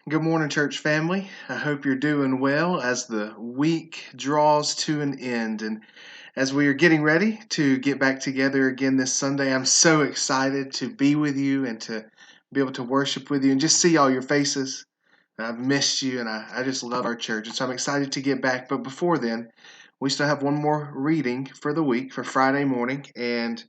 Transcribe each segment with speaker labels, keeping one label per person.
Speaker 1: Good morning, church family. I hope you're doing well as the week draws to an end. And as we are getting ready to get back together again this Sunday, I'm so excited to be with you and to be able to worship with you and just see all your faces. I've missed you and I just love our church. And so I'm excited to get back. But before then, we still have one more reading for the week for Friday morning. And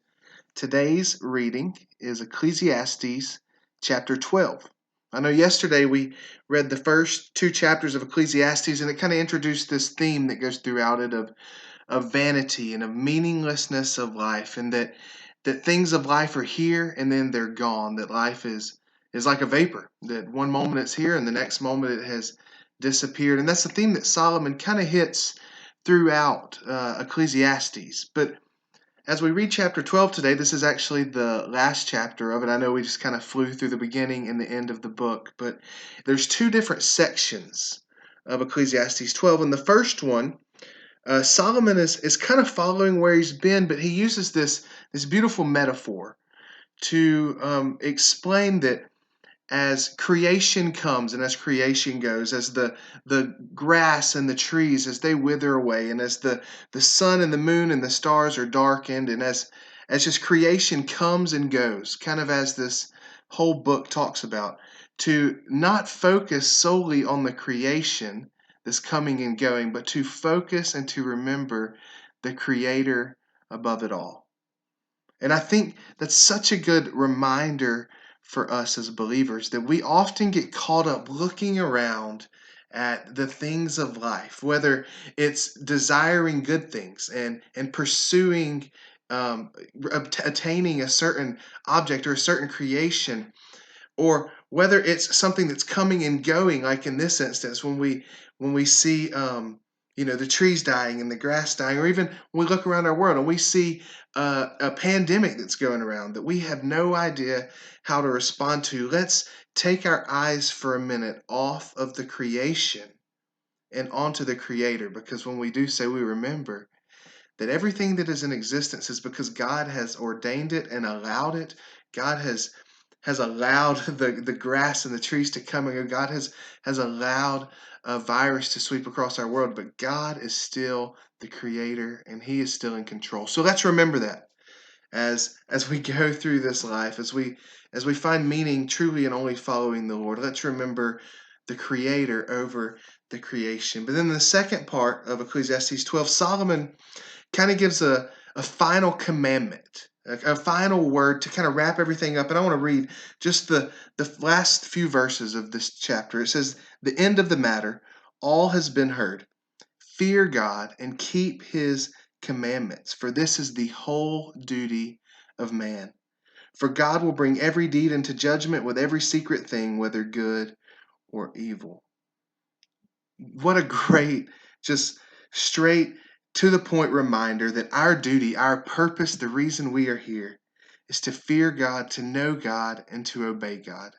Speaker 1: today's reading is Ecclesiastes chapter 12. I know yesterday we read the first two chapters of Ecclesiastes, and it kind of introduced this theme that goes throughout it of vanity and of meaninglessness of life, and that things of life are here and then they're gone, that life is like a vapor, that one moment it's here and the next moment it has disappeared. And that's the theme that Solomon kind of hits throughout Ecclesiastes. But as we read chapter 12 today, this is actually the last chapter of it. I know we just kind of flew through the beginning and the end of the book, but there's two different sections of Ecclesiastes 12. And the first one, Solomon is kind of following where he's been, but he uses this beautiful metaphor to explain that as creation comes and as creation goes, as the grass and the trees as they wither away, and as the sun and the moon and the stars are darkened, and as just creation comes and goes, kind of as this whole book talks about, to not focus solely on the creation that's coming and going, but to focus and to remember the Creator above it all. And I think that's such a good reminder for us as believers that we often get caught up looking around at the things of life, whether it's desiring good things and pursuing attaining a certain object or a certain creation, or whether it's something that's coming and going, like in this instance when we see the trees dying and the grass dying, or even when we look around our world and we see a pandemic that's going around that we have no idea how to respond to. Let's take our eyes for a minute off of the creation and onto the Creator, because when we do so, we remember that everything that is in existence is because God has ordained it and allowed it. God has allowed the grass and the trees to come and go. God has allowed a virus to sweep across our world, but God is still the creator and he is still in control. So let's remember that as we go through this life, as we find meaning truly in only following the Lord. Let's remember the creator over the creation. But then the second part of Ecclesiastes 12, Solomon kind of gives a final commandment, a final word to kind of wrap everything up. And I want to read just the last few verses of this chapter. It says, "The end of the matter, all has been heard. Fear God and keep his commandments, for this is the whole duty of man. For God will bring every deed into judgment with every secret thing, whether good or evil." What a great, just straight to the point reminder that our duty, our purpose, the reason we are here is to fear God, to know God, and to obey God,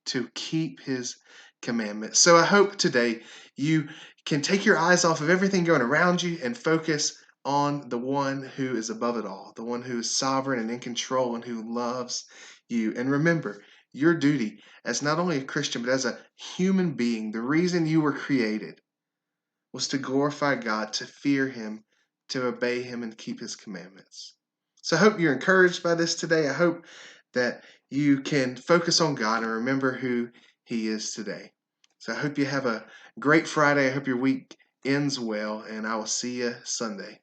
Speaker 1: to keep his commandments. So I hope today you can take your eyes off of everything going around you and focus on the one who is above it all, the one who is sovereign and in control and who loves you. And remember, your duty as not only a Christian, but as a human being, the reason you were created was to glorify God, to fear him, to obey him, and keep his commandments. So I hope you're encouraged by this today. I hope that you can focus on God and remember who he is today. So I hope you have a great Friday. I hope your week ends well, and I will see you Sunday.